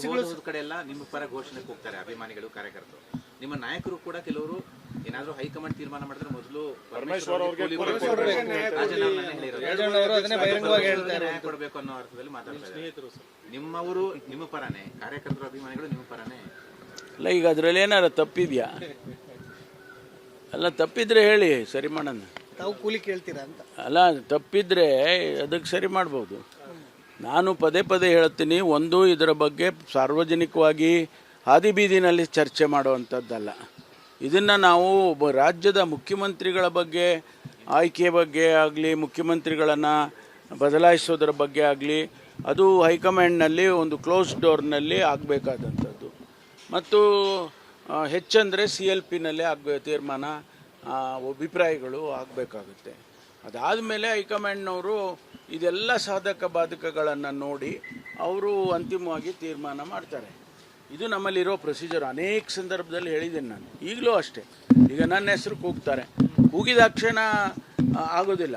ಸಮಸ್ಯೆಗಳು ಕಡೆ ಎಲ್ಲ ನಿಮ್ಮ ಪರ ಘೋಷಣೆ ಹೋಗ್ತಾರೆ ಅಭಿಮಾನಿಗಳು ಕಾರ್ಯಕರ್ತರು. ನಿಮ್ಮ ನಾಯಕರು ಕೂಡ ಕೆಲವರು ಏನಾದರೂ ಹೈಕಮಾಂಡ್ ತೀರ್ಮಾನ ಮಾಡಿದ್ರೆ ಮೊದಲು ಕೊಡಬೇಕು ಅನ್ನೋ ಅರ್ಥದಲ್ಲಿ ಮಾತಾಡ್ತಾರೆ. ನಿಮ್ಮವರು ನಿಮ್ಮ ಪರನೇ, ಕಾರ್ಯಕರ್ತರು ಅಭಿಮಾನಿಗಳು ನಿಮ್ಮ ಪರನೇ ಅಲ್ಲ. ಈಗ ಅದರಲ್ಲಿ ಏನಾರ ತಪ್ಪಿದ್ಯಾ? ಅಲ್ಲ, ತಪ್ಪಿದ್ರೆ ಹೇಳಿ, ಸರಿ ಮಾಡೋಣ. ತಾವು ಕೂಲಿ ಕೇಳ್ತೀರಾ ಅಂತ? ಅಲ್ಲ, ತಪ್ಪಿದ್ರೆ ಅದಕ್ಕೆ ಸರಿ ಮಾಡ್ಬೋದು. ನಾನು ಪದೇ ಪದೇ ಹೇಳ್ತೀನಿ, ಒಂದು ಇದರ ಬಗ್ಗೆ ಸಾರ್ವಜನಿಕವಾಗಿ ಹಾದಿ ಬೀದಿನಲ್ಲಿ ಚರ್ಚೆ ಮಾಡುವಂಥದ್ದಲ್ಲ. ಇದನ್ನು ನಾವು ರಾಜ್ಯದ ಮುಖ್ಯಮಂತ್ರಿಗಳ ಬಗ್ಗೆ, ಆಯ್ಕೆ ಬಗ್ಗೆ ಆಗಲಿ, ಮುಖ್ಯಮಂತ್ರಿಗಳನ್ನು ಬದಲಾಯಿಸೋದ್ರ ಬಗ್ಗೆ ಆಗಲಿ, ಅದು ಹೈಕಮಾಂಡ್ನಲ್ಲಿ ಒಂದು ಕ್ಲೋಸ್ ಡೋರ್ನಲ್ಲಿ ಆಗಬೇಕಾದಂಥದ್ದು. ಮತ್ತು ಹೆಚ್ಚಂದರೆ CLPನಲ್ಲೇ ತೀರ್ಮಾನ, ಅಭಿಪ್ರಾಯಗಳು ಆಗಬೇಕಾಗುತ್ತೆ. ಅದಾದಮೇಲೆ ಹೈಕಮಾಂಡ್ನವರು ಇದೆಲ್ಲ ಸಾಧಕ ಬಾಧಕಗಳನ್ನು ನೋಡಿ ಅವರು ಅಂತಿಮವಾಗಿ ತೀರ್ಮಾನ ಮಾಡ್ತಾರೆ. ಇದು ನಮ್ಮಲ್ಲಿರೋ ಪ್ರೊಸೀಜರ್. ಅನೇಕ ಸಂದರ್ಭದಲ್ಲಿ ಹೇಳಿದ್ದೀನಿ ನಾನು, ಈಗಲೂ ಅಷ್ಟೇ. ಈಗ ನನ್ನ ಹೆಸರು ಕೂಗ್ತಾರೆ, ಕೂಗಿದ ತಕ್ಷಣ ಆಗೋದಿಲ್ಲ,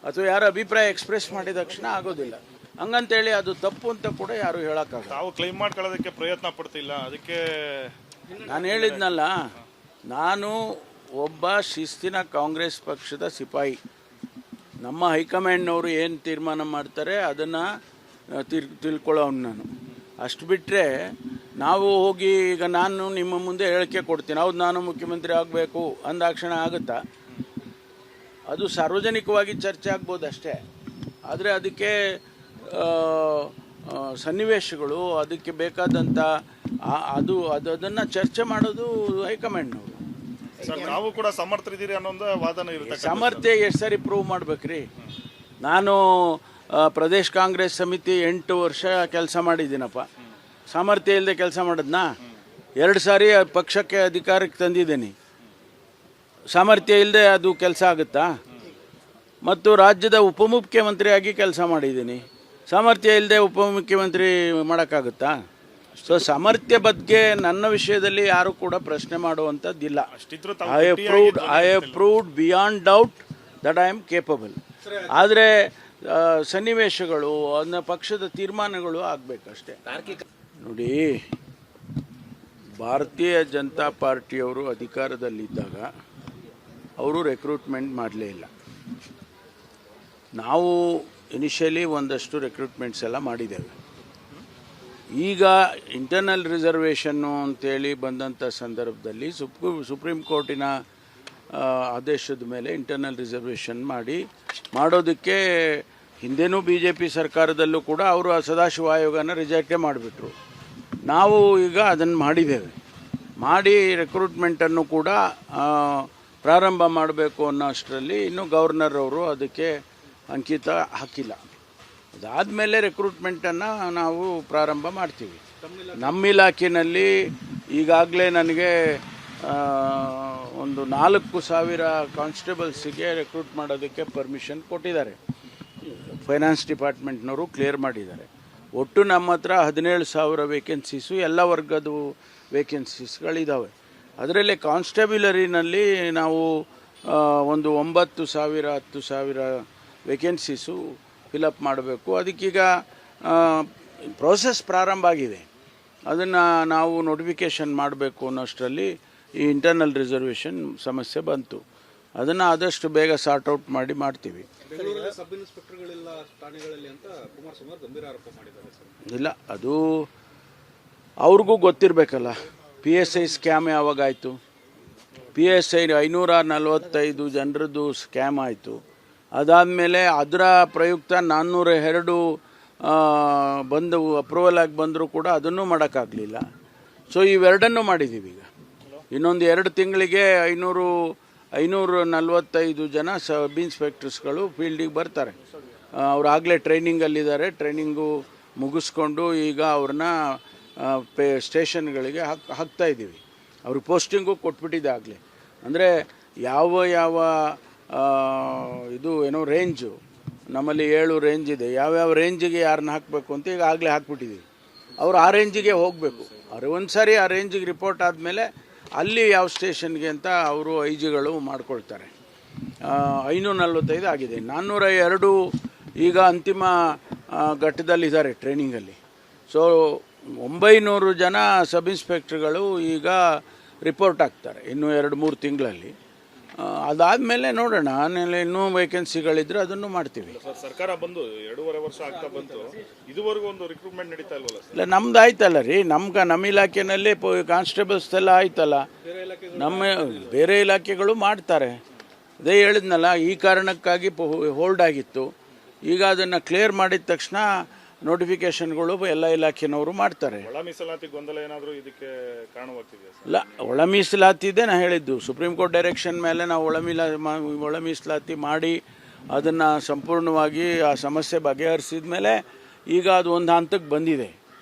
ಅಥವಾ ಯಾರು ಅಭಿಪ್ರಾಯ ಎಕ್ಸ್ಪ್ರೆಸ್ ಮಾಡಿದ ತಕ್ಷಣ ಆಗೋದಿಲ್ಲ. ಹಂಗಂತೇಳಿ ಅದು ತಪ್ಪು ಅಂತ ಕೂಡ ಯಾರು ಹೇಳೋಕ್ಕಾಗಲ್ಲ. ತಾವು ಕ್ಲೈಮ್ ಮಾಡ್ಕೊಳ್ಳೋದಕ್ಕೆ ಪ್ರಯತ್ನ ಪಡ್ತಿಲ್ಲ. ಅದಕ್ಕೆ ನಾನು ಹೇಳಿದ್ನಲ್ಲ, ನಾನು ಒಬ್ಬ ಶಿಸ್ತಿನ ಕಾಂಗ್ರೆಸ್ ಪಕ್ಷದ ಸಿಪಾಯಿ. ನಮ್ಮ ಹೈಕಮಾಂಡ್ನವರು ಏನು ತೀರ್ಮಾನ ಮಾಡ್ತಾರೆ ಅದನ್ನು ತಿಳ್ಕೊಳ್ಳೋನು ನಾನು. ಅಷ್ಟು ಬಿಟ್ಟರೆ ನಾವು ಹೋಗಿ ಈಗ ನಾನು ನಿಮ್ಮ ಮುಂದೆ ಹೇಳಿಕೆ ಕೊಡ್ತೀನಿ, ಹೌದು ನಾನು ಮುಖ್ಯಮಂತ್ರಿ ಆಗಬೇಕು ಅಂದಾಕ್ಷಣ ಆಗುತ್ತಾ? ಅದು ಸಾರ್ವಜನಿಕವಾಗಿ ಚರ್ಚೆ ಆಗ್ಬೋದು ಅಷ್ಟೇ. ಆದರೆ ಅದಕ್ಕೆ ಸನ್ನಿವೇಶಗಳು, ಅದಕ್ಕೆ ಬೇಕಾದಂಥ ಅದನ್ನು ಚರ್ಚೆ ಮಾಡೋದು ಹೈಕಮಾಂಡ್ನವರು. ನಾವು ಕೂಡ ಸಮರ್ಥರಿದ್ದೀರಿ ಅನ್ನೋ ವಾದನ ಇರುತ್ತೆ. ಸಾಮರ್ಥ್ಯ ಎಷ್ಟು ಸಾರಿ ಪ್ರೂವ್ ಮಾಡ್ಬೇಕ್ರಿ? ನಾನು ಪ್ರದೇಶ್ ಕಾಂಗ್ರೆಸ್ ಸಮಿತಿ 8 ವರ್ಷ ಕೆಲಸ ಮಾಡಿದ್ದೀನಪ್ಪ. ಸಾಮರ್ಥ್ಯ ಇಲ್ಲದೆ ಕೆಲಸ ಮಾಡಿದ್ನಾ? 2 ಸಾರಿ ಪಕ್ಷಕ್ಕೆ ಅಧಿಕಾರಕ್ಕೆ ತಂದಿದ್ದೀನಿ. ಸಾಮರ್ಥ್ಯ ಇಲ್ಲದೆ ಅದು ಕೆಲಸ ಆಗುತ್ತಾ? ಮತ್ತು ರಾಜ್ಯದ ಉಪಮುಖ್ಯಮಂತ್ರಿಯಾಗಿ ಕೆಲಸ ಮಾಡಿದ್ದೀನಿ. ಸಾಮರ್ಥ್ಯ ಇಲ್ಲದೆ ಉಪಮುಖ್ಯಮಂತ್ರಿ ಮಾಡೋಕ್ಕಾಗುತ್ತಾ? ಸೊ ಸಾಮರ್ಥ್ಯ ಬಗ್ಗೆ ನನ್ನ ವಿಷಯದಲ್ಲಿ ಯಾರು ಕೂಡ ಪ್ರಶ್ನೆ ಮಾಡುವಂಥದ್ದಿಲ್ಲ. I have proved beyond doubt that I am capable. ಆದರೆ ಸನ್ನಿವೇಶಗಳು, ಅದನ್ನ ಪಕ್ಷದ ತೀರ್ಮಾನಗಳು ಆಗಬೇಕಷ್ಟೇ. ನೋಡಿ, ಭಾರತೀಯ ಜನತಾ ಪಾರ್ಟಿಯವರು ಅಧಿಕಾರದಲ್ಲಿದ್ದಾಗ ಅವರು ರೆಕ್ರೂಟ್ಮೆಂಟ್ ಮಾಡಲೇ ಇಲ್ಲ. ನಾವು ಇನಿಷಿಯಲಿ ಒಂದಷ್ಟು ರೆಕ್ರೂಟ್ಮೆಂಟ್ಸ್ ಎಲ್ಲ ಮಾಡಿದ್ದೇವೆ. ಈಗ ಇಂಟರ್ನಲ್ ರಿಸರ್ವೇಷನ್ನು ಅಂತೇಳಿ ಬಂದಂಥ ಸಂದರ್ಭದಲ್ಲಿ ಸುಪ್ರೀಂ ಕೋರ್ಟಿನ ಆದೇಶದ ಮೇಲೆ ಇಂಟರ್ನಲ್ ರಿಸರ್ವೇಷನ್ ಮಾಡೋದಕ್ಕೆ ಹಿಂದೆನೂ BJP ಸರ್ಕಾರದಲ್ಲೂ ಕೂಡ ಅವರು ಸದಾಶಿವ ಆಯೋಗನ ರಿಜೆಕ್ಟೇ ಮಾಡಿಬಿಟ್ರು. ನಾವು ಈಗ ಅದನ್ನು ಮಾಡಿ ರೆಕ್ರೂಟ್ಮೆಂಟನ್ನು ಕೂಡ ಪ್ರಾರಂಭ ಮಾಡಬೇಕು ಅನ್ನೋ ಅಷ್ಟರಲ್ಲಿ ಇನ್ನೂ ಗವರ್ನರ್ ಅವರು ಅದಕ್ಕೆ ಅಂಕಿತ ಹಾಕಿಲ್ಲ. ಅದಾದಮೇಲೆ ರೆಕ್ರೂಟ್ಮೆಂಟನ್ನು ನಾವು ಪ್ರಾರಂಭ ಮಾಡ್ತೀವಿ. ನಮ್ಮ ಇಲಾಖೆಯಲ್ಲಿ ಈಗಾಗಲೇ ನನಗೆ ಒಂದು 4,000 ಕಾನ್ಸ್ಟೇಬಲ್ಸಿಗೆ ರೆಕ್ರೂಟ್ ಮಾಡೋದಕ್ಕೆ ಪರ್ಮಿಷನ್ ಕೊಟ್ಟಿದ್ದಾರೆ. ಫೈನಾನ್ಸ್ ಡಿಪಾರ್ಟ್ಮೆಂಟ್ನವರು ಕ್ಲಿಯರ್ ಮಾಡಿದ್ದಾರೆ. ಒಟ್ಟು ನಮ್ಮ ಹತ್ರ 17,000 ವೇಕೆನ್ಸೀಸು, ಎಲ್ಲ ವರ್ಗದ ವೇಕೆನ್ಸೀಸ್ಗಳಿದ್ದಾವೆ. ಅದರಲ್ಲಿ ಕಾನ್ಸ್ಟೇಬ್ಯುಲರಿನಲ್ಲಿ ನಾವು ಒಂದು 9,000 10,000 ವೇಕೆನ್ಸೀಸು ಫಿಲಪ್ ಮಾಡಬೇಕು. ಅದಕ್ಕೀಗ ಪ್ರೋಸೆಸ್ ಪ್ರಾರಂಭ ಆಗಿದೆ. ಅದನ್ನು ನಾವು ನೋಟಿಫಿಕೇಷನ್ ಮಾಡಬೇಕು ಅನ್ನೋಷ್ಟರಲ್ಲಿ ಈ ಇಂಟರ್ನಲ್ ರಿಸರ್ವೇಷನ್ ಸಮಸ್ಯೆ ಬಂತು. ಅದನ್ನು ಆದಷ್ಟು ಬೇಗ ಸಾರ್ಟ್ ಔಟ್ ಮಾಡ್ತೀವಿ. ಸಬ್ ಇನ್ಸ್ಪೆಕ್ಟರ್ಗಳಿಲ್ಲ ಠಾಣೆಗಳಲ್ಲಿ ಅಂತ ಕುಮಾರಸ್ವಾಮಿ ಅವರು ಗಂಭೀರ ಆರೋಪ ಮಾಡಿದ್ದಾರೆ ಸರ್. ಇಲ್ಲ, ಅದು ಅವ್ರಿಗೂ ಗೊತ್ತಿರಬೇಕಲ್ಲ. PSI ಸ್ಕ್ಯಾಮ್ ಯಾವಾಗಾಯಿತು? PSI 545 ಜನರದ್ದು ಸ್ಕ್ಯಾಮ್ ಆಯಿತು. ಅದಾದಮೇಲೆ ಅದರ ಪ್ರಯುಕ್ತ 402 ಬಂದು ಅಪ್ರೂವಲ್ ಆಗಿ ಬಂದರೂ ಕೂಡ ಅದನ್ನು ಮಾಡೋಕ್ಕಾಗಲಿಲ್ಲ. ಸೊ ಇವೆರಡನ್ನೂ ಮಾಡಿದ್ದೀವಿ. ಈಗ ಇನ್ನೊಂದು 2 ತಿಂಗಳಿಗೆ 545 ಜನ ಸಬ್ ಇನ್ಸ್ಪೆಕ್ಟರ್ಸ್ಗಳು ಫೀಲ್ಡಿಗೆ ಬರ್ತಾರೆ. ಅವ್ರು ಆಗಲೇ ಟ್ರೈನಿಂಗಲ್ಲಿದ್ದಾರೆ. ಟ್ರೈನಿಂಗು ಮುಗಿಸ್ಕೊಂಡು ಈಗ ಅವ್ರನ್ನ ಸ್ಟೇಷನ್ಗಳಿಗೆ ಹಾಕ್ತಾಯಿದ್ದೀವಿ. ಅವ್ರಿಗೆ ಪೋಸ್ಟಿಂಗು ಕೊಟ್ಬಿಟ್ಟಿದೆ ಆಗಲೇ. ಅಂದರೆ ಯಾವ ಇದು ಏನೋ ರೇಂಜು ನಮ್ಮಲ್ಲಿ 7 ರೇಂಜ್ ಇದೆ. ಯಾವ್ಯಾವ ರೇಂಜಿಗೆ ಯಾರನ್ನ ಹಾಕಬೇಕು ಅಂತ ಈಗ ಆಗಲೇ ಹಾಕ್ಬಿಟ್ಟಿದ್ದೀವಿ. ಅವರು ಆ ರೇಂಜಿಗೆ ಹೋಗಬೇಕು. ಅವ್ರು ಒಂದು ಸಾರಿ ಆ ರೇಂಜಿಗೆ ರಿಪೋರ್ಟ್ ಆದಮೇಲೆ ಅಲ್ಲಿ ಯಾವ ಸ್ಟೇಷನ್ಗೆ ಅಂತ ಅವರು ಐಜಿಗಳು ಮಾಡ್ಕೊಳ್ತಾರೆ. 545 ಆಗಿದೆ. 402 ಈಗ ಅಂತಿಮ ಘಟ್ಟದಲ್ಲಿದ್ದಾರೆ ಟ್ರೈನಿಂಗಲ್ಲಿ. ಸೊ 900 ಜನ ಸಬ್ ಇನ್ಸ್ಪೆಕ್ಟರ್ಗಳು ಈಗ ರಿಪೋರ್ಟ್ ಆಗ್ತಾರೆ ಇನ್ನು 2-3 ತಿಂಗಳಲ್ಲಿ. ಅದಾದಮೇಲೆ ನೋಡೋಣ, ಆಮೇಲೆ ಇನ್ನೂ ವೇಕೆನ್ಸಿಗಳಿದ್ರೆ ಅದನ್ನು ಮಾಡ್ತೀವಿ. ಸರ್, ಸರ್ಕಾರ ಬಂದು 2.5 ವರ್ಷ ಆಗ್ತಾ ಬಂತು, ಇದುವರೆಗೂ ಒಂದು ರಿಕ್ರೂಟ್ಮೆಂಟ್ ನಡೀತಾ ಇಲ್ವಲ್ಲ ಸರ್? ಇಲ್ಲ, ನಮ್ದು ಆಯ್ತಲ್ಲ ರೀ, ನಮ್ಮ ಇಲಾಖೆಯಲ್ಲಿ ಕಾನ್ಸ್ಟೇಬಲ್ಸ್ ಎಲ್ಲ ಆಯ್ತಲ್ಲ. ನಮ್ಮ ಬೇರೆ ಇಲಾಖೆಗಳು ಮಾಡ್ತಾರೆ. ಅದೇ ಹೇಳಿದ್ನಲ್ಲ, ಈ ಕಾರಣಕ್ಕಾಗಿ ಹೋಲ್ಡ್ ಆಗಿತ್ತು. ಈಗ ಅದನ್ನು ಕ್ಲಿಯರ್ ಮಾಡಿದ ತಕ್ಷಣ ನೋಟಿಫಿಕೇಶನ್ಗಳು ಎಲ್ಲ ಇಲಾಖೆನವರು ಮಾಡ್ತಾರೆ. ಒಳ ಮೀಸಲಾತಿ ಗೊಂದಲ ಏನಾದರೂ ಇದಕ್ಕೆ ಕಾರಣವಾಗ್ತಿದೆಯಾ ಸರ್? ಇಲ್ಲ, ಒಳ ಮೀಸಲಾತಿದೆ ನಾ ಹೇಳಿದ್ದು. ಸುಪ್ರೀಂ ಕೋರ್ಟ್ ಡೈರೆಕ್ಷನ್ ಮೇಲೆ ನಾವು ಒಳ ಮೀಸಲಾತಿ ಮಾಡಿ ಅದನ್ನು ಸಂಪೂರ್ಣವಾಗಿ ಆ ಸಮಸ್ಯೆ ಬಗೆಹರಿಸಿದ ಮೇಲೆ ಈಗ ಅದು ಒಂದು ಹಂತಕ್ಕೆ ಬಂದಿದೆ.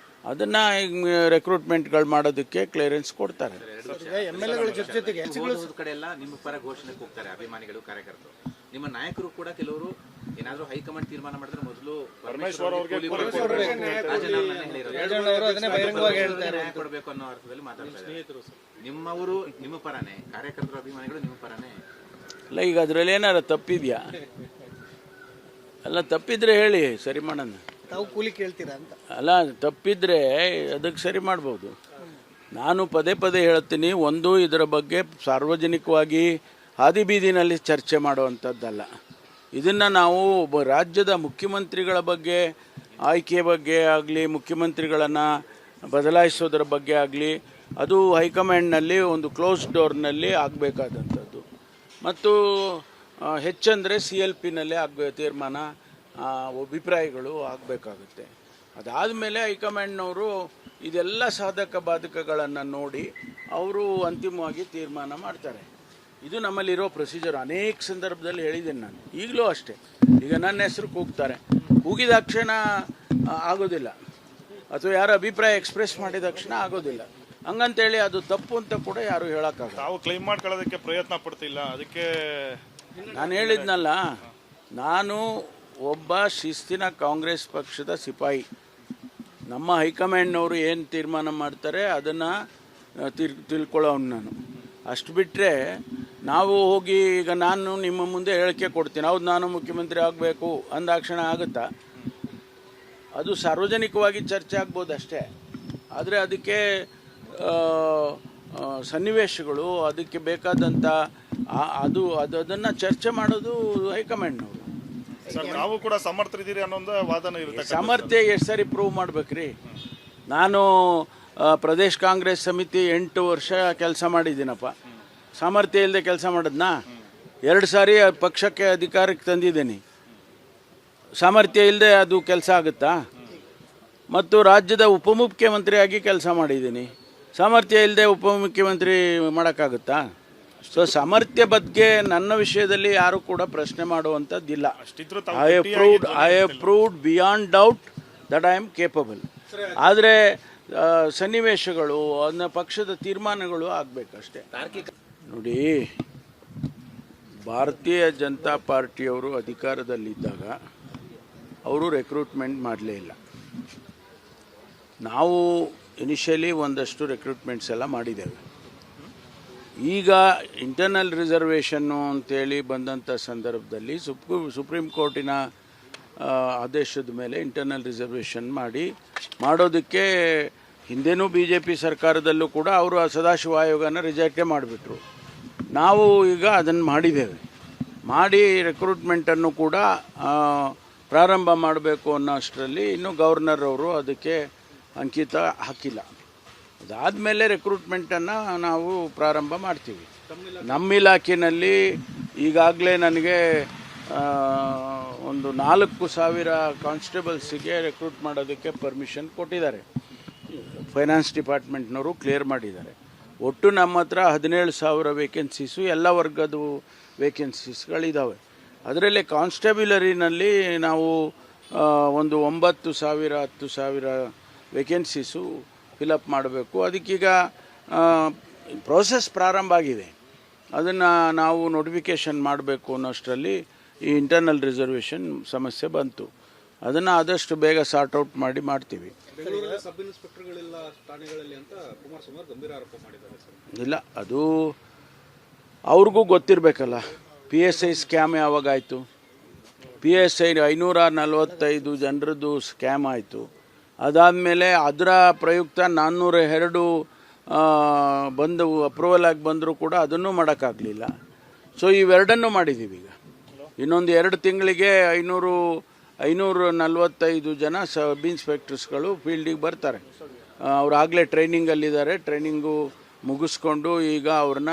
ಅದನ್ನು ಈಗ ರೆಕ್ರೂಟ್ಮೆಂಟ್ಗಳು ಮಾಡೋದಕ್ಕೆ ಕ್ಲಿಯರೆನ್ಸ್ ಕೊಡ್ತಾರೆ. MLAಗಳ ಜೊತೆಗೆ ಹೋದ ಕಡೆ ಎಲ್ಲ ನಿಮ್ಮ ಪರ ಘೋಷಣೆ ಕೂಗ್ತಾರೆ ಅಭಿಮಾನಿಗಳು, ಕಾರ್ಯಕರ್ತರು. ನಿಮ್ಮ ನಾಯಕರು ಕೂಡ ಕೆಲವರು ಏನಾದರೂ ಹೈಕಮಾಂಡ್ ತೀರ್ಮಾನ ಮಾಡಿದ್ರೆ ಮೊದಲು ಪರಮೇಶ್ವರ್ ಅವ್ರಿಗೆ ಕೊಡಬೇಕು ಅನ್ನೋ ಅರ್ಥದಲ್ಲಿ ಮಾತಾಡ್ತಾರೆ. ನಿಮ್ಮವರು ನಿಮ್ಮ ಪರನೇ, ಕಾರ್ಯಕರ್ತರು ಅಭಿಮಾನಿಗಳು ನಿಮ್ಮ ಪರನೇ. ಅಲ್ಲ, ಈಗ ಅದರಲ್ಲಿ ಏನಾರ ತಪ್ಪಿದೆಯಾ? ಅಲ್ಲ, ತಪ್ಪಿದ್ರೆ ಹೇಳಿ, ಸರಿ ಮಾಡೋಣ. ತಾವು ಕೂಲಿ ಕೇಳ್ತೀರಾ ಅಂತ? ಅಲ್ಲ, ತಪ್ಪಿದ್ರೆ ಅದಕ್ಕೆ ಸರಿ ಮಾಡ್ಬೋದು. ನಾನು ಪದೇ ಹೇಳ್ತೀನಿ, ಒಂದು ಇದರ ಬಗ್ಗೆ ಸಾರ್ವಜನಿಕವಾಗಿ ಹಾದಿಬೀದಿನಲ್ಲಿ ಚರ್ಚೆ ಮಾಡುವಂಥದ್ದಲ್ಲ. ಇದನ್ನು ನಾವು ರಾಜ್ಯದ ಮುಖ್ಯಮಂತ್ರಿಗಳ ಬಗ್ಗೆ, ಆಯ್ಕೆ ಬಗ್ಗೆ ಆಗಲಿ, ಮುಖ್ಯಮಂತ್ರಿಗಳನ್ನು ಬದಲಾಯಿಸೋದರ ಬಗ್ಗೆ ಆಗಲಿ, ಅದು ಹೈಕಮಾಂಡ್ನಲ್ಲಿ ಒಂದು ಕ್ಲೋಸ್ ಡೋರ್ನಲ್ಲಿ ಆಗಬೇಕಾದಂಥದ್ದು. ಮತ್ತು ಹೆಚ್ಚಂದರೆ CLPನಲ್ಲೇ ತೀರ್ಮಾನ, ಅಭಿಪ್ರಾಯಗಳು ಆಗಬೇಕಾಗುತ್ತೆ. ಅದಾದಮೇಲೆ ಹೈಕಮಾಂಡ್ನವರು ಇದೆಲ್ಲ ಸಾಧಕ ಬಾಧಕಗಳನ್ನು ನೋಡಿ ಅವರು ಅಂತಿಮವಾಗಿ ತೀರ್ಮಾನ ಮಾಡ್ತಾರೆ. ಇದು ನಮ್ಮಲ್ಲಿರೋ ಪ್ರೊಸೀಜರ್. ಅನೇಕ ಸಂದರ್ಭದಲ್ಲಿ ಹೇಳಿದ್ದೇನೆ ನಾನು, ಈಗಲೂ ಅಷ್ಟೇ. ಈಗ ನನ್ನ ಹೆಸರು ಕೂಗ್ತಾರೆ, ಕೂಗಿದ ತಕ್ಷಣ ಆಗೋದಿಲ್ಲ, ಅಥವಾ ಯಾರು ಅಭಿಪ್ರಾಯ ಎಕ್ಸ್ಪ್ರೆಸ್ ಮಾಡಿದ ತಕ್ಷಣ ಆಗೋದಿಲ್ಲ. ಹಂಗಂತೇಳಿ ಅದು ತಪ್ಪು ಅಂತ ಕೂಡ ಯಾರು ಹೇಳೋಕ್ಕಾಗಲ್ಲ. ತಾವು ಕ್ಲೈಮ್ ಮಾಡ್ಕೊಳ್ಳೋದಕ್ಕೆ ಪ್ರಯತ್ನ ಪಡ್ತಿಲ್ಲ. ಅದಕ್ಕೆ ನಾನು ಹೇಳಿದ್ನಲ್ಲ, ನಾನು ಒಬ್ಬ ಶಿಸ್ತಿನ ಕಾಂಗ್ರೆಸ್ ಪಕ್ಷದ ಸಿಪಾಯಿ. ನಮ್ಮ ಹೈಕಮಾಂಡ್ನವರು ಏನು ತೀರ್ಮಾನ ಮಾಡ್ತಾರೆ ಅದನ್ನು ತಿಳ್ಕೊಳ್ಳೋನು ನಾನು. ಅಷ್ಟು ಬಿಟ್ಟರೆ ನಾವು ಹೋಗಿ ಈಗ ನಾನು ನಿಮ್ಮ ಮುಂದೆ ಹೇಳಿಕೆ ಕೊಡ್ತೀನಿ, ಹೌದು ನಾನು ಮುಖ್ಯಮಂತ್ರಿ ಆಗಬೇಕು ಅಂದಾಕ್ಷಣ ಆಗುತ್ತಾ? ಅದು ಸಾರ್ವಜನಿಕವಾಗಿ ಚರ್ಚೆ ಆಗ್ಬೋದು ಅಷ್ಟೇ. ಆದರೆ ಅದಕ್ಕೆ ಸನ್ನಿವೇಶಗಳು, ಅದಕ್ಕೆ ಬೇಕಾದಂಥ ಅದನ್ನು ಚರ್ಚೆ ಮಾಡೋದು ಹೈಕಮಾಂಡ್ನವರು. ಸರ್, ನಾವು ಕೂಡ ಸಮರ್ಥರಿದ್ದೀರಿ ಅನ್ನೋ ಒಂದು ವಾದನ ಇರುತ್ತೆ. ಸಾಮರ್ಥ್ಯ ಎಷ್ಟು ಸರಿ ಪ್ರೂವ್ ಮಾಡ್ಬೇಕ್ರಿ? ನಾನು ಪ್ರದೇಶ ಕಾಂಗ್ರೆಸ್ ಸಮಿತಿ 8 ವರ್ಷ ಕೆಲಸ ಮಾಡಿದ್ದೀನಪ್ಪ. ಸಾಮರ್ಥ್ಯ ಇಲ್ಲದೆ ಕೆಲಸ ಮಾಡಿದ್ನಾ? 2 ಸಾರಿ ಪಕ್ಷಕ್ಕೆ ಅಧಿಕಾರಕ್ಕೆ ತಂದಿದ್ದೀನಿ. ಸಾಮರ್ಥ್ಯ ಇಲ್ಲದೆ ಅದು ಕೆಲಸ ಆಗುತ್ತಾ? ಮತ್ತು ರಾಜ್ಯದ ಉಪಮುಖ್ಯಮಂತ್ರಿಯಾಗಿ ಕೆಲಸ ಮಾಡಿದ್ದೀನಿ. ಸಾಮರ್ಥ್ಯ ಇಲ್ಲದೆ ಉಪಮುಖ್ಯಮಂತ್ರಿ ಮಾಡೋಕ್ಕಾಗುತ್ತಾ? ಸೊ ಸಾಮರ್ಥ್ಯ ಬಗ್ಗೆ ನನ್ನ ವಿಷಯದಲ್ಲಿ ಯಾರು ಕೂಡ ಪ್ರಶ್ನೆ ಮಾಡುವಂಥದ್ದಿಲ್ಲ. I have proved beyond doubt that I am capable. ಆದರೆ ಸನ್ನಿವೇಶಗಳು, ಅದನ್ನ ಪಕ್ಷದ ತೀರ್ಮಾನಗಳು ಆಗಬೇಕಷ್ಟೇ. ನೋಡಿ, ಭಾರತೀಯ ಜನತಾ ಪಾರ್ಟಿಯವರು ಅಧಿಕಾರದಲ್ಲಿದ್ದಾಗ ಅವರು ರೆಕ್ರೂಟ್ಮೆಂಟ್ ಮಾಡಲೇ ಇಲ್ಲ. ನಾವು ಇನಿಷಿಯಲಿ ಒಂದಷ್ಟು ರೆಕ್ರೂಟ್ಮೆಂಟ್ಸ್ ಎಲ್ಲ ಮಾಡಿದ್ದೇವೆ. ಈಗ ಇಂಟರ್ನಲ್ ರಿಸರ್ವೇಷನ್ನು ಅಂತೇಳಿ ಬಂದಂಥ ಸಂದರ್ಭದಲ್ಲಿ ಸುಪ್ರೀಂ ಕೋರ್ಟಿನ ಆದೇಶದ ಮೇಲೆ ಇಂಟರ್ನಲ್ ರಿಸರ್ವೇಷನ್ ಮಾಡೋದಕ್ಕೆ ಹಿಂದೆನೂ BJP ಸರ್ಕಾರದಲ್ಲೂ ಕೂಡ ಅವರು ಸದಾಶಿವ ಆಯೋಗನ ರಿಜೆಕ್ಟೇ ಮಾಡಿಬಿಟ್ರು. ನಾವು ಈಗ ಅದನ್ನು ಮಾಡಿದ್ದೇವೆ. ಮಾಡಿ ರೆಕ್ರೂಟ್ಮೆಂಟನ್ನು ಕೂಡ ಪ್ರಾರಂಭ ಮಾಡಬೇಕು ಅನ್ನೋ ಅಷ್ಟರಲ್ಲಿ ಇನ್ನೂ ಗವರ್ನರ್ ಅವರು ಅದಕ್ಕೆ ಅಂಕಿತ ಹಾಕಿಲ್ಲ. ಅದಾದಮೇಲೆ ರೆಕ್ರೂಟ್ಮೆಂಟನ್ನು ನಾವು ಪ್ರಾರಂಭ ಮಾಡ್ತೀವಿ. ನಮ್ಮ ಇಲಾಖೆಯಲ್ಲಿ ಈಗಾಗಲೇ ನನಗೆ ಒಂದು 4,000 ಕಾನ್ಸ್ಟೇಬಲ್ಸಿಗೆ ರೆಕ್ರೂಟ್ ಮಾಡೋದಕ್ಕೆ ಪರ್ಮಿಷನ್ ಕೊಟ್ಟಿದ್ದಾರೆ. ಫೈನಾನ್ಸ್ ಡಿಪಾರ್ಟ್ಮೆಂಟ್ನವರು ಕ್ಲಿಯರ್ ಮಾಡಿದ್ದಾರೆ. ಒಟ್ಟು ನಮ್ಮ ಹತ್ರ 17,000 ವೇಕೆನ್ಸೀಸು, ಎಲ್ಲ ವರ್ಗದ ವೇಕೆನ್ಸೀಸ್ಗಳಿದ್ದಾವೆ. ಅದರಲ್ಲಿ ಕಾನ್ಸ್ಟೇಬ್ಯುಲರಿನಲ್ಲಿ ನಾವು ಒಂದು 9,000 10,000 ವೇಕೆನ್ಸೀಸು ಫಿಲಪ್ ಮಾಡಬೇಕು. ಅದಕ್ಕೀಗ ಪ್ರೋಸೆಸ್ ಪ್ರಾರಂಭ ಆಗಿದೆ. ಅದನ್ನು ನಾವು ನೋಟಿಫಿಕೇಷನ್ ಮಾಡಬೇಕು ಅನ್ನೋಷ್ಟರಲ್ಲಿ ಈ ಇಂಟರ್ನಲ್ ರಿಸರ್ವೇಷನ್ ಸಮಸ್ಯೆ ಬಂತು. ಅದನ್ನು ಆದಷ್ಟು ಬೇಗ ಸಾರ್ಟ್ ಔಟ್ ಮಾಡ್ತೀವಿ. ಬೆಂಗಳೂರಲ್ಲಿ ಸಬ್ ಇನ್ಸ್ಪೆಕ್ಟರ್ಗಳಿಲ್ಲ ಠಾಣೆಗಳಲ್ಲಿ ಅಂತ ಕುಮಾರಸ್ವಾಮಿ ಗಂಭೀರ ಆರೋಪ ಮಾಡಿದ್ದಾರೆ ಸರ್. ಇಲ್ಲ, ಅದು ಅವ್ರಿಗೂ ಗೊತ್ತಿರಬೇಕಲ್ಲ. PSI ಸ್ಕ್ಯಾಮ್ ಯಾವಾಗಾಯಿತು? PSI 545 ಜನರದ್ದು ಸ್ಕ್ಯಾಮ್ ಆಯಿತು. ಅದಾದಮೇಲೆ ಅದರ ಪ್ರಯುಕ್ತ 402 ಬಂದು ಅಪ್ರೂವಲ್ ಆಗಿ ಬಂದರೂ ಕೂಡ ಅದನ್ನೂ ಮಾಡೋಕ್ಕಾಗಲಿಲ್ಲ. ಸೊ ಇವೆರಡನ್ನೂ ಮಾಡಿದ್ದೀವಿ. ಈಗ ಇನ್ನೊಂದು 2 ತಿಂಗಳಿಗೆ 545 ಜನ ಸಬ್ ಇನ್ಸ್ಪೆಕ್ಟರ್ಸ್ಗಳು ಫೀಲ್ಡಿಗೆ ಬರ್ತಾರೆ. ಅವ್ರು ಆಗಲೇ ಟ್ರೈನಿಂಗಲ್ಲಿದ್ದಾರೆ. ಟ್ರೈನಿಂಗು ಮುಗಿಸ್ಕೊಂಡು ಈಗ ಅವ್ರನ್ನ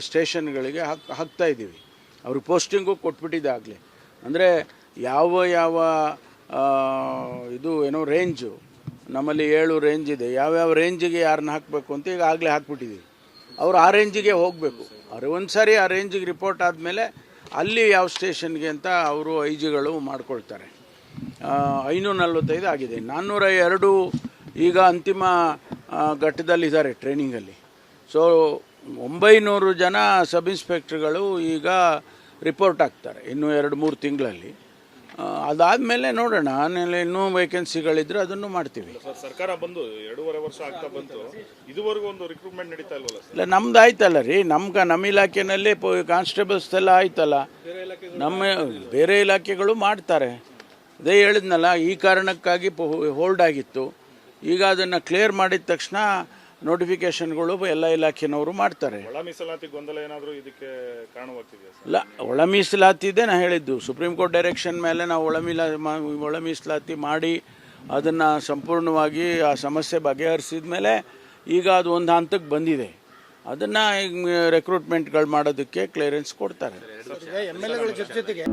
ಸ್ಟೇಷನ್ಗಳಿಗೆ ಹಾಕ್ತಾ ಇದ್ದೀವಿ. ಅವ್ರಿಗೆ ಪೋಸ್ಟಿಂಗು ಕೊಟ್ಬಿಟ್ಟಿದೆ ಆಗಲೇ. ಅಂದರೆ ಯಾವ ಇದು ಏನೋ ರೇಂಜು ನಮ್ಮಲ್ಲಿ 7 ರೇಂಜ್ ಇದೆ. ಯಾವ್ಯಾವ ರೇಂಜಿಗೆ ಯಾರನ್ನ ಹಾಕಬೇಕು ಅಂತ ಈಗ ಆಗಲೇ ಹಾಕ್ಬಿಟ್ಟಿದ್ದೀವಿ. ಅವರು ಆ ರೇಂಜಿಗೆ ಹೋಗಬೇಕು. ಅವ್ರು ಒಂದು ಸಾರಿ ಆ ರೇಂಜಿಗೆ ರಿಪೋರ್ಟ್ ಆದಮೇಲೆ ಅಲ್ಲಿ ಯಾವ ಸ್ಟೇಷನ್ಗೆ ಅಂತ ಅವರು ಐಜಿಗಳು ಮಾಡ್ಕೊಳ್ತಾರೆ. 545 ಆಗಿದೆ. 402 ಈಗ ಅಂತಿಮ ಘಟ್ಟದಲ್ಲಿದ್ದಾರೆ ಟ್ರೈನಿಂಗಲ್ಲಿ. ಸೊ 900 ಜನ ಸಬ್ ಇನ್ಸ್ಪೆಕ್ಟ್ರುಗಳು ಈಗ ರಿಪೋರ್ಟ್ ಆಗ್ತಾರೆ ಇನ್ನು 2-3 ತಿಂಗಳಲ್ಲಿ. ಅದಾದಮೇಲೆ ನೋಡೋಣ, ಇನ್ನೂ ವೇಕೆನ್ಸಿಗಳಿದ್ರೆ ಅದನ್ನು ಮಾಡ್ತೀವಿ. ಸರ್, ಸರ್ಕಾರ ಬಂದು 2.5 ವರ್ಷ ಆಗ್ತಾ ಬಂತು, ಇದುವರೆಗೂ ಒಂದು ರಿಕ್ರೂಟ್ಮೆಂಟ್ ನಡೀತಾ ಇಲ್ವಲ್ಲ ಸರ್? ಇಲ್ಲ, ನಮ್ದು ಆಯ್ತಲ್ಲ ರೀ. ನಮ್ಮ ಇಲಾಖೆಯಲ್ಲಿ ಕಾನ್ಸ್ಟೇಬಲ್ಸ್ ಎಲ್ಲ ಆಯ್ತಲ್ಲ. ನಮ್ಮ ಬೇರೆ ಇಲಾಖೆಗಳು ಮಾಡ್ತಾರೆ. ಅದೇ ಹೇಳಿದ್ನಲ್ಲ, ಈ ಕಾರಣಕ್ಕಾಗಿ ಹೋಲ್ಡ್ ಆಗಿತ್ತು. ಈಗ ಅದನ್ನು ಕ್ಲಿಯರ್ ಮಾಡಿದ ತಕ್ಷಣ ನೋಟಿಫಿಕೇಶನ್ಗಳು ಎಲ್ಲ ಇಲಾಖೆನವರು ಮಾಡ್ತಾರೆ. ಒಳ ಮೀಸಲಾತಿ ಗೊಂದಲ ಏನಾದರೂ ಇದಕ್ಕೆ ಕಾರಣವಾಗ್ತಿದೆಯಾ ಸರ್? ಇಲ್ಲ, ಒಳ ಮೀಸಲಾತಿ ಇದೆ. ನಾನು ಹೇಳಿದ್ದು ಸುಪ್ರೀಂ ಕೋರ್ಟ್ ಡೈರೆಕ್ಷನ್ ಮೇಲೆ ನಾವು ಒಳ ಮೀಸಲಾತಿ ಮಾಡಿ ಅದನ್ನು ಸಂಪೂರ್ಣವಾಗಿ ಆ ಸಮಸ್ಯೆ ಬಗೆಹರಿಸಿದ ಮೇಲೆ ಈಗ ಅದು ಒಂದು ಹಂತಕ್ಕೆ ಬಂದಿದೆ. ಅದನ್ನು ಈಗ ರೆಕ್ರೂಟ್ಮೆಂಟ್ಗಳು ಮಾಡೋದಕ್ಕೆ ಕ್ಲಿಯರೆನ್ಸ್ ಕೊಡ್ತಾರೆ. MLAಗಳ ಜೊತೆಗೆ